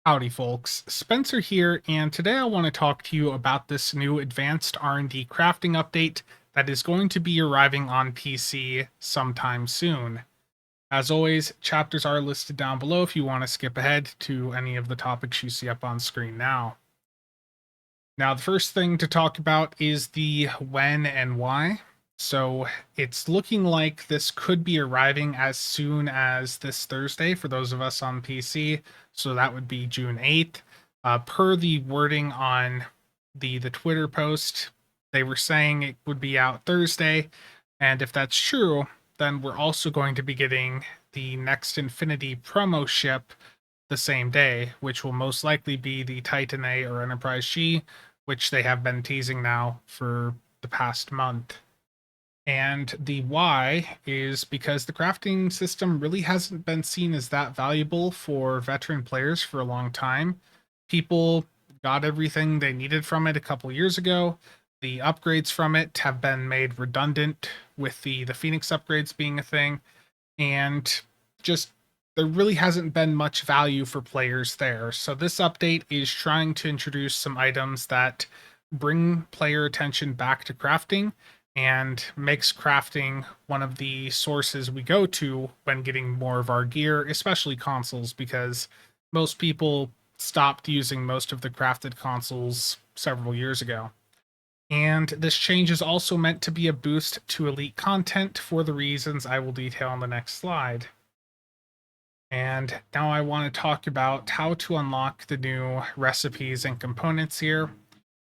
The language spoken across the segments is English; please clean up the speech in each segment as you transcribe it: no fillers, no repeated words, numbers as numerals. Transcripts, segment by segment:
Howdy folks, Spencer here, and today I want to talk to you about this new advanced R&D crafting update that is going to be arriving on PC sometime soon. As always, chapters are listed down below if you want to skip ahead to any of the topics you see up on screen now. Now, the first thing to talk about is the when and why. So it's looking like this could be arriving as soon as this Thursday for those of us on PC. So that would be June 8th. Per the wording on the Twitter post, they were saying it would be out Thursday. And if that's true, then we're also going to be getting the Next Infinity promo ship the same day, which will most likely be the Titan A or Enterprise G, which they have been teasing now for the past month. And the why is because the crafting system really hasn't been seen as that valuable for veteran players for a long time. People got everything they needed from it a couple years ago. The upgrades from it have been made redundant with the Phoenix upgrades being a thing. And just there really hasn't been much value for players there. So this update is trying to introduce some items that bring player attention back to crafting and makes crafting one of the sources we go to when getting more of our gear, especially consoles, because most people stopped using most of the crafted consoles several years ago. And this change is also meant to be a boost to elite content for the reasons I will detail on the next slide. And now I want to talk about how to unlock the new recipes and components here.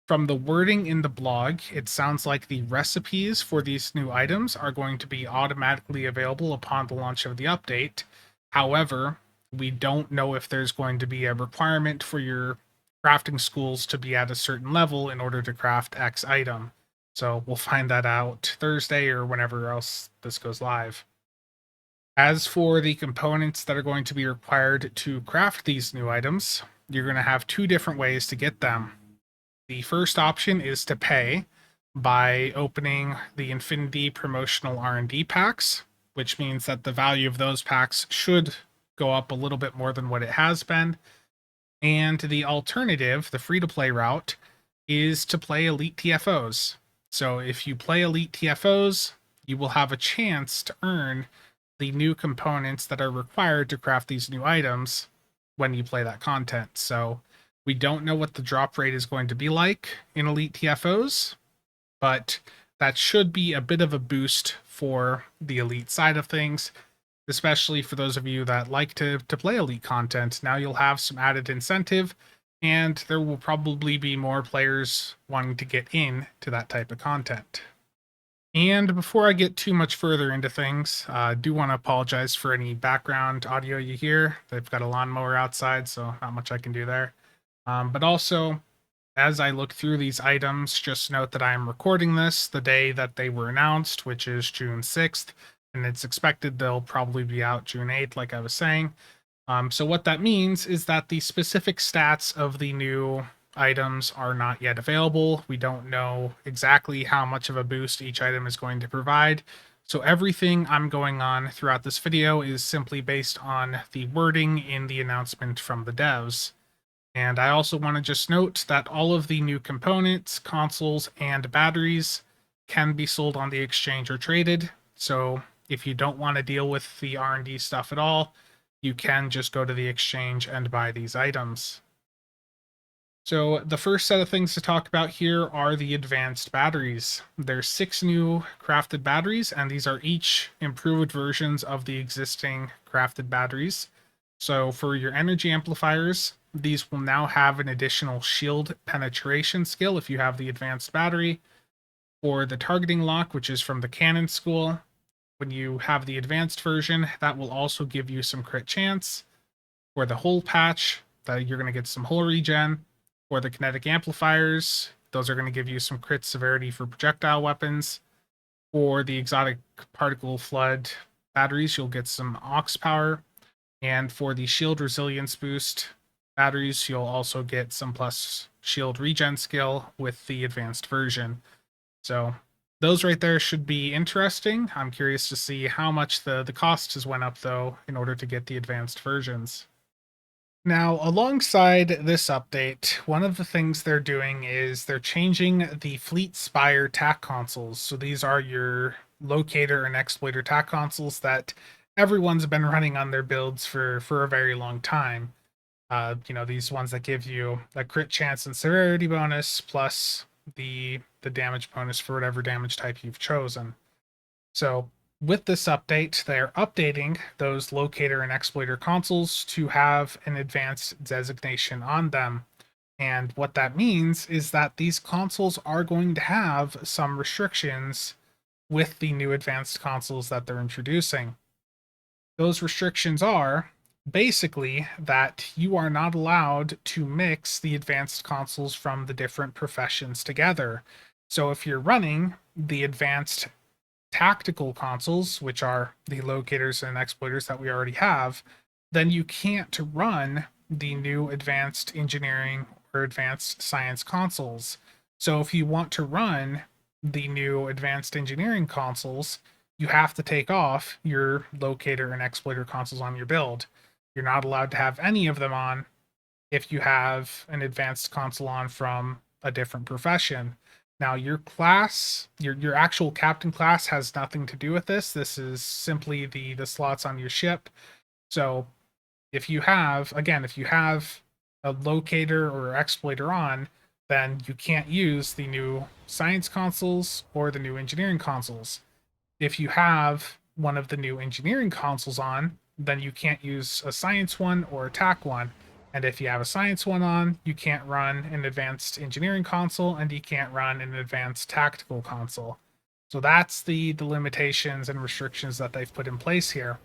From the wording in the blog, it sounds like the recipes for these new items are going to be automatically available upon the launch of the update. However, we don't know if there's going to be a requirement for your crafting schools to be at a certain level in order to craft X item. So we'll find that out Thursday or whenever else this goes live. As for the components that are going to be required to craft these new items, you're going to have two different ways to get them. The first option is to pay by opening the Infinity promotional R&D packs, which means that the value of those packs should go up a little bit more than what it has been. And the alternative, the free-to-play route, is to play Elite TFOs. So if you play Elite TFOs, you will have a chance to earn the new components that are required to craft these new items when you play that content. So we don't know what the drop rate is going to be like in Elite TFOs, but that should be a bit of a boost for the Elite side of things, especially for those of you that like to play Elite content. Now you'll have some added incentive, and there will probably be more players wanting to get in to that type of content. And before I get too much further into things, I do want to apologize for any background audio you hear. They've got a lawnmower outside, so not much I can do there. But also, as I look through these items, just note that I am recording this the day that they were announced, which is June 6th, and it's expected they'll probably be out June 8th, like I was saying. So what that means is that the specific stats of the new items are not yet available. We don't know exactly how much of a boost each item is going to provide. So everything I'm going on throughout this video is simply based on the wording in the announcement from the devs. And I also want to just note that all of the new components, consoles, and batteries can be sold on the exchange or traded. So if you don't want to deal with the R&D stuff at all, you can just go to the exchange and buy these items. So the first set of things to talk about here are the advanced batteries. There's 6 new crafted batteries, and these are each improved versions of the existing crafted batteries. So for your energy amplifiers, these will now have an additional shield penetration skill if you have the advanced battery. For the targeting lock, which is from the cannon school, when you have the advanced version, that will also give you some crit chance. For the hull patch, that you're going to get some hull regen. For the kinetic amplifiers, those are going to give you some crit severity for projectile weapons. For the exotic particle flood batteries, you'll get some aux power. And for the shield resilience boost batteries, you'll also get some plus shield regen skill with the advanced version. So those right there should be interesting. I'm curious to see how much the cost has went up, though, in order to get the advanced versions. Now, alongside this update, one of the things they're doing is they're changing the Fleet Spire TAC consoles. So these are your locator and exploiter TAC consoles that everyone's been running on their builds for a very long time. These ones that give you a crit chance and severity bonus plus the damage bonus for whatever damage type you've chosen. So with this update, they're updating those locator and exploiter consoles to have an advanced designation on them. And what that means is that these consoles are going to have some restrictions with the new advanced consoles that they're introducing. Those restrictions are basically that you are not allowed to mix the advanced consoles from the different professions together. So if you're running the advanced tactical consoles, which are the locators and exploiters that we already have, then you can't run the new advanced engineering or advanced science consoles. So if you want to run the new advanced engineering consoles, you have to take off your locator and exploiter consoles on your build. You're not allowed to have any of them on if you have an advanced console on from a different profession. Now, your class, your actual captain class has nothing to do with this. This is simply the slots on your ship. So if you have a locator or exploiter on, then you can't use the new science consoles or the new engineering consoles. If you have one of the new engineering consoles on, then you can't use a science one or attack one. And if you have a science one on, you can't run an advanced engineering console and you can't run an advanced tactical console. So that's the limitations and restrictions that they've put in place here.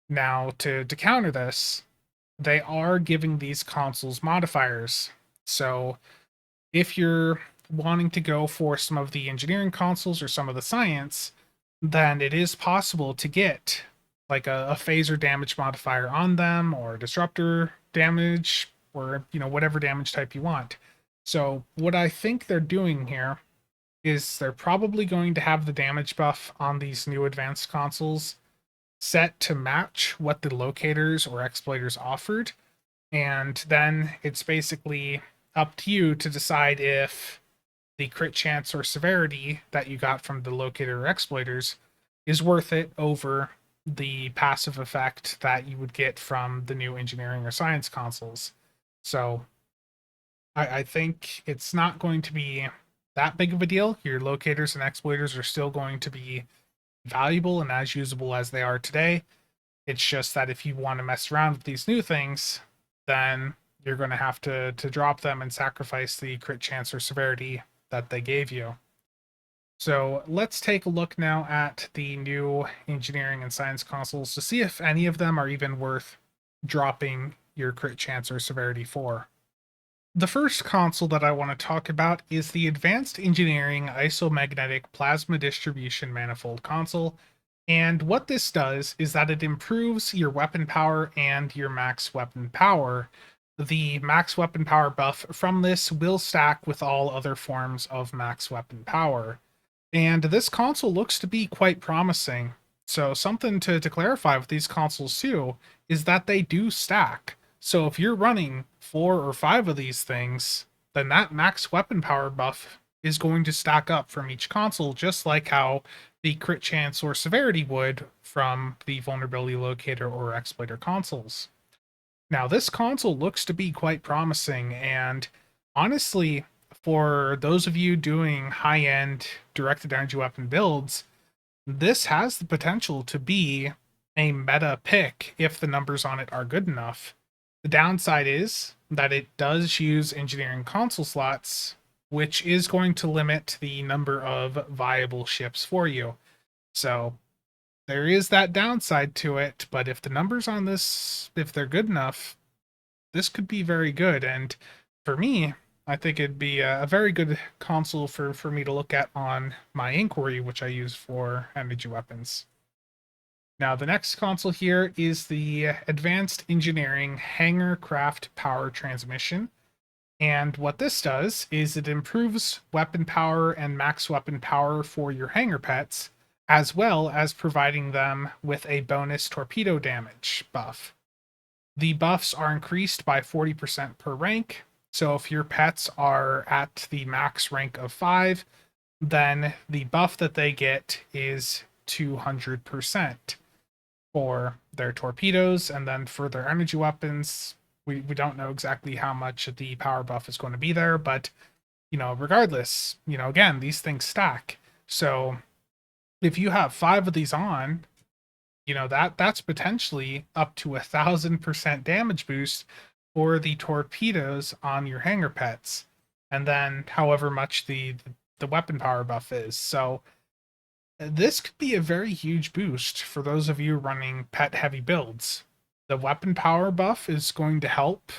Now, to counter this, they are giving these consoles modifiers. So if you're wanting to go for some of the engineering consoles or some of the science, then it is possible to get like a phaser damage modifier on them or disruptor damage or whatever damage type you want. So what I think they're doing here is they're probably going to have the damage buff on these new advanced consoles set to match what the locators or exploiters offered, and then it's basically up to you to decide if the crit chance or severity that you got from the locator or exploiters is worth it over the passive effect that you would get from the new engineering or science consoles. So I think it's not going to be that big of a deal. Your locators and exploiters are still going to be valuable and as usable as they are today. It's just that if you want to mess around with these new things, then you're going to have to drop them and sacrifice the crit chance or severity that they gave you. So let's take a look now at the new engineering and science consoles to see if any of them are even worth dropping your crit chance or severity for. The first console that I want to talk about is the Advanced Engineering Isomagnetic Plasma Distribution Manifold console. And what this does is that it improves your weapon power and your max weapon power. The max weapon power buff from this will stack with all other forms of max weapon power. And this console looks to be quite promising. So something to clarify with these consoles too is that they do stack. So if you're running 4 or 5 of these things, then that max weapon power buff is going to stack up from each console, just like how the crit chance or severity would from the vulnerability locator or exploiter consoles. Now, this console looks to be quite promising, and honestly, for those of you doing high-end directed energy weapon builds, this has the potential to be a meta pick if the numbers on it are good enough. The downside is that it does use engineering console slots, which is going to limit the number of viable ships for you. So there is that downside to it, but if the numbers on this, if they're good enough, this could be very good. And for me, I think it'd be a very good console for me to look at on my inquiry, which I use for energy weapons. Now, the next console here is the Advanced Engineering Hangar Craft Power Transmission. And what this does is it improves weapon power and max weapon power for your hangar pets, as well as providing them with a bonus torpedo damage buff. The buffs are increased by 40% per rank. So if your pets are at the max rank of 5, then the buff that they get is 200% for their torpedoes. And then for their energy weapons, we don't know exactly how much the power buff is going to be there, but regardless, again, these things stack. So if you have 5 of these on, that's potentially up to 1,000% damage boost for the torpedoes on your hangar pets, and then however much the weapon power buff is. So this could be a very huge boost for those of you running pet heavy builds. The weapon power buff is going to help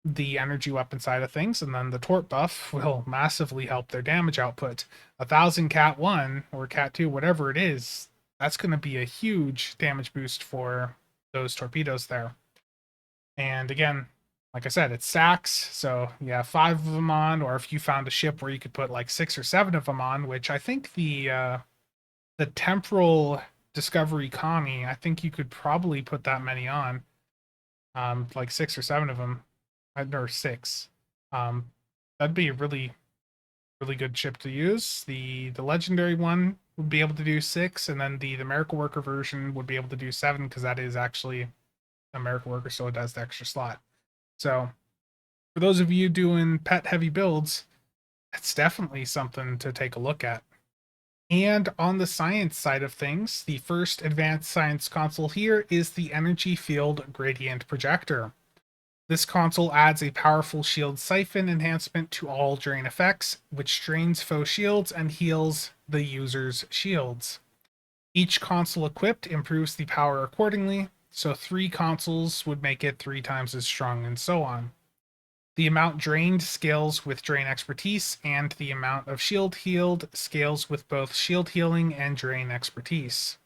the energy weapon side of things, and then the tort buff will massively help their damage output. 1,000 cat 1 or cat 2, whatever it is, that's going to be a huge damage boost for those torpedoes there. And again, like I said, it's stacks, so you have 5 of them on, or if you found a ship where you could put like 6 or 7 of them on, which I think the temporal discovery Connie, I think you could probably put that many on, like 6 or 7 of them, or 6. That'd be a really good ship to use. The legendary one would be able to do 6, and then the miracle worker version would be able to do 7, because that is actually a miracle worker, so it does the extra slot. So for those of you doing pet heavy builds, it's definitely something to take a look at. And on the science side of things, the first advanced science console here is the Energy Field Gradient Projector. This console adds a powerful shield siphon enhancement to all drain effects, which drains foe shields and heals the user's shields. Each console equipped improves the power accordingly, so 3 consoles would make it 3 times as strong, and so on. The amount drained scales with drain expertise, and the amount of shield healed scales with both shield healing and drain expertise.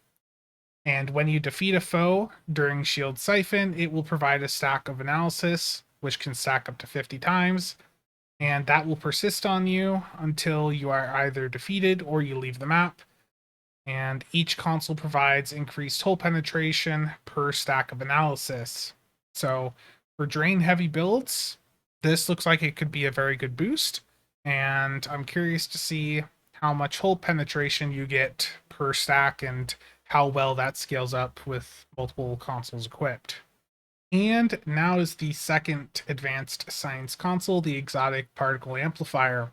And when you defeat a foe during Shield Siphon, it will provide a stack of analysis, which can stack up to 50 times, and that will persist on you until you are either defeated or you leave the map. And each console provides increased hole penetration per stack of analysis. So for drain heavy builds, this looks like it could be a very good boost, and I'm curious to see how much hole penetration you get per stack and how well that scales up with multiple consoles equipped. And now is the second advanced science console, the Exotic Particle Amplifier.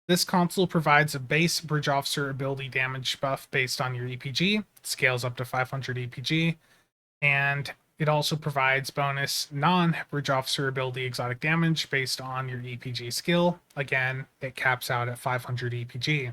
This console provides a base bridge officer ability damage buff based on your EPG. It scales up to 500 EPG, and it also provides bonus non-bridge officer ability exotic damage based on your EPG skill. Again, it caps out at 500 EPG.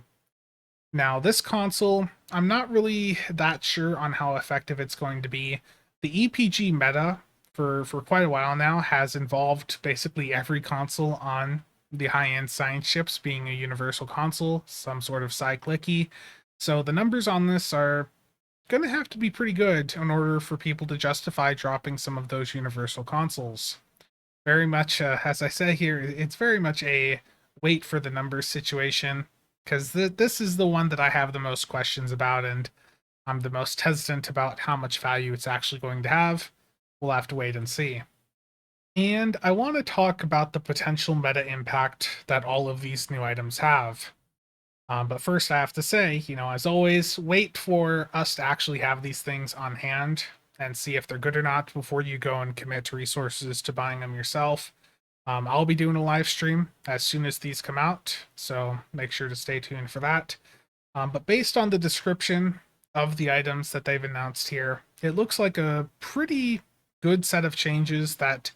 Now, this console, I'm not really that sure on how effective it's going to be. The EPG meta for quite a while now has involved basically every console on the high-end science ships being a universal console, some sort of cyclicky. So the numbers on this are going to have to be pretty good in order for people to justify dropping some of those universal consoles. Very much, as I say here, it's very much a wait for the numbers situation, because this is the one that I have the most questions about, and I'm the most hesitant about how much value it's actually going to have. We'll have to wait and see. And I want to talk about the potential meta impact that all of these new items have. But first, I have to say, as always, wait for us to actually have these things on hand and see if they're good or not before you go and commit resources to buying them yourself. I'll be doing a live stream as soon as these come out, so make sure to stay tuned for that. But based on the description of the items that they've announced here, it looks like a pretty good set of changes that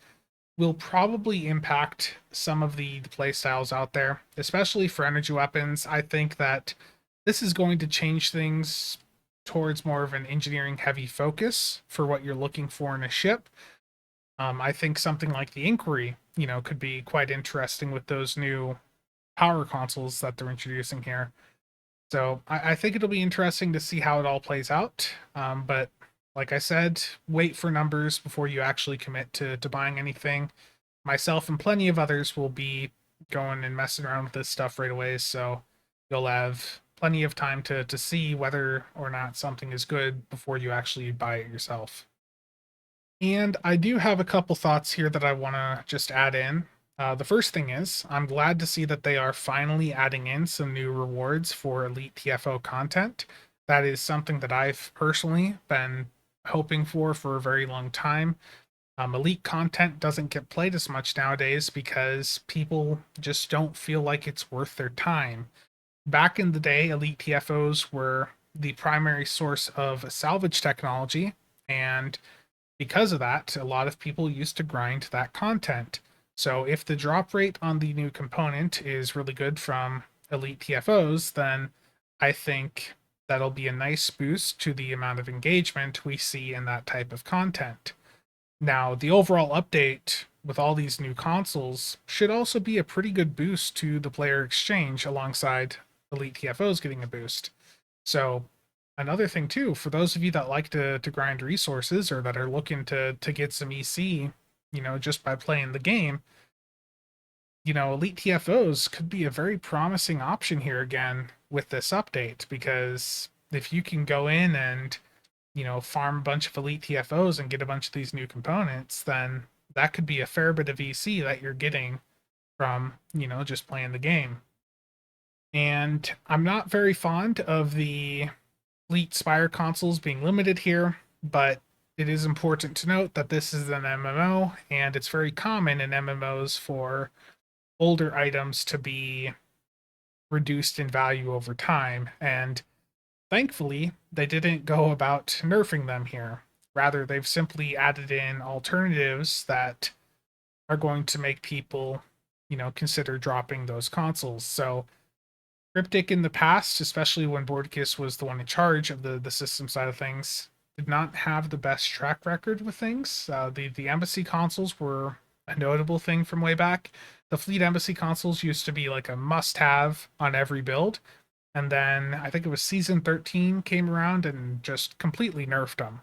will probably impact some of the playstyles out there, especially for energy weapons. I think that this is going to change things towards more of an engineering heavy focus for what you're looking for in a ship. I think something like the Inquiry, could be quite interesting with those new power consoles that they're introducing here. So I think it'll be interesting to see how it all plays out. But like I said, wait for numbers before you actually commit to buying anything. Myself and plenty of others will be going and messing around with this stuff right away, so you'll have plenty of time to see whether or not something is good before you actually buy it yourself. And I do have a couple thoughts here that I want to just add in. The first thing is, I'm glad to see that they are finally adding in some new rewards for Elite TFO content. That is something that I've personally been hoping for a very long time. Elite content doesn't get played as much nowadays because people just don't feel like it's worth their time. Back in the day, Elite TFOs were the primary source of salvage technology, and because of that, a lot of people used to grind that content. So if the drop rate on the new component is really good from Elite TFOs, then I think that'll be a nice boost to the amount of engagement we see in that type of content. Now, the overall update with all these new consoles should also be a pretty good boost to the player exchange alongside Elite TFOs getting a boost. So, another thing too, for those of you that like to grind resources or that are looking to get some EC, just by playing the game, Elite TFOs could be a very promising option here again with this update because if you can go in and farm a bunch of Elite TFOs and get a bunch of these new components, then that could be a fair bit of EC that you're getting from, just playing the game. And I'm not very fond of the Elite Spire consoles being limited here, but it is important to note that this is an MMO, and it's very common in MMOs for older items to be reduced in value over time. And thankfully, they didn't go about nerfing them here. Rather, they've simply added in alternatives that are going to make people, consider dropping those consoles. So, Cryptic in the past, especially when Boardkiss was the one in charge of the system side of things, did not have the best track record with things. The Embassy consoles were a notable thing from way back. The Fleet Embassy consoles used to be like a must-have on every build, and then I think it was season 13 came around and just completely nerfed them.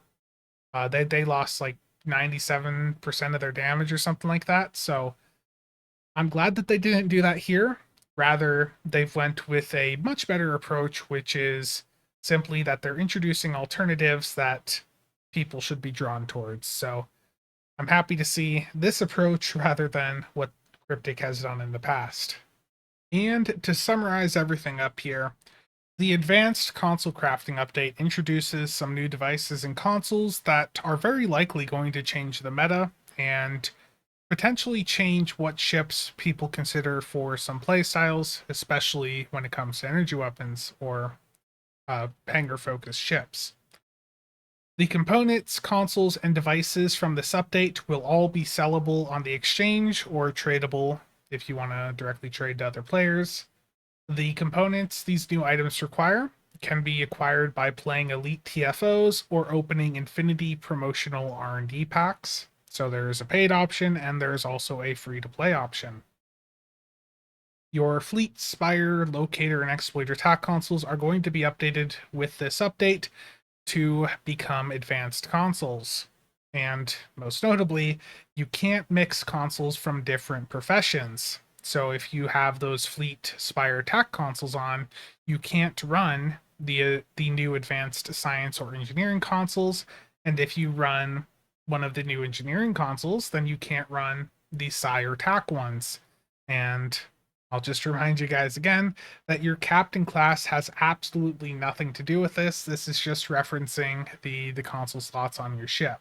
They lost like 97% of their damage or something like that. So I'm glad that they didn't do that here. Rather, they've went with a much better approach, which is simply that they're introducing alternatives that people should be drawn towards. So I'm happy to see this approach rather than what Cryptic has done in the past. And to summarize everything up here, the Advanced Console Crafting Update introduces some new devices and consoles that are very likely going to change the meta and potentially change what ships people consider for some playstyles, especially when it comes to energy weapons or hangar focused ships. The components, consoles, and devices from this update will all be sellable on the exchange or tradable if you want to directly trade to other players. The components these new items require can be acquired by playing Elite TFOs or opening Infinity promotional R&D packs. So there's a paid option and there's also a free-to-play option. Your Fleet, Spire, Locator, and Exploiter attack consoles are going to be updated with this update to become advanced consoles. And most notably, you can't mix consoles from different professions. So if you have those Fleet, Spire attack consoles on, you can't run the new advanced science or engineering consoles. And if you run one of the new engineering consoles, then you can't run the Psi or TAC ones. And I'll just remind you guys again that your captain class has absolutely nothing to do with this. This is just referencing the console slots on your ship.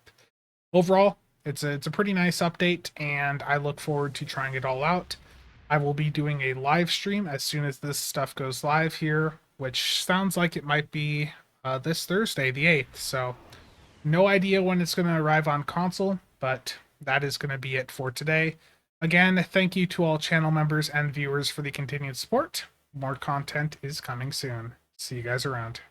Overall, it's a pretty nice update, and I look forward to trying it all out. I will be doing a live stream as soon as this stuff goes live here, which sounds like it might be this Thursday, the 8th. So no idea when it's going to arrive on console, but that is going to be it for today. Again, thank you to all channel members and viewers for the continued support. More content is coming soon. See you guys around.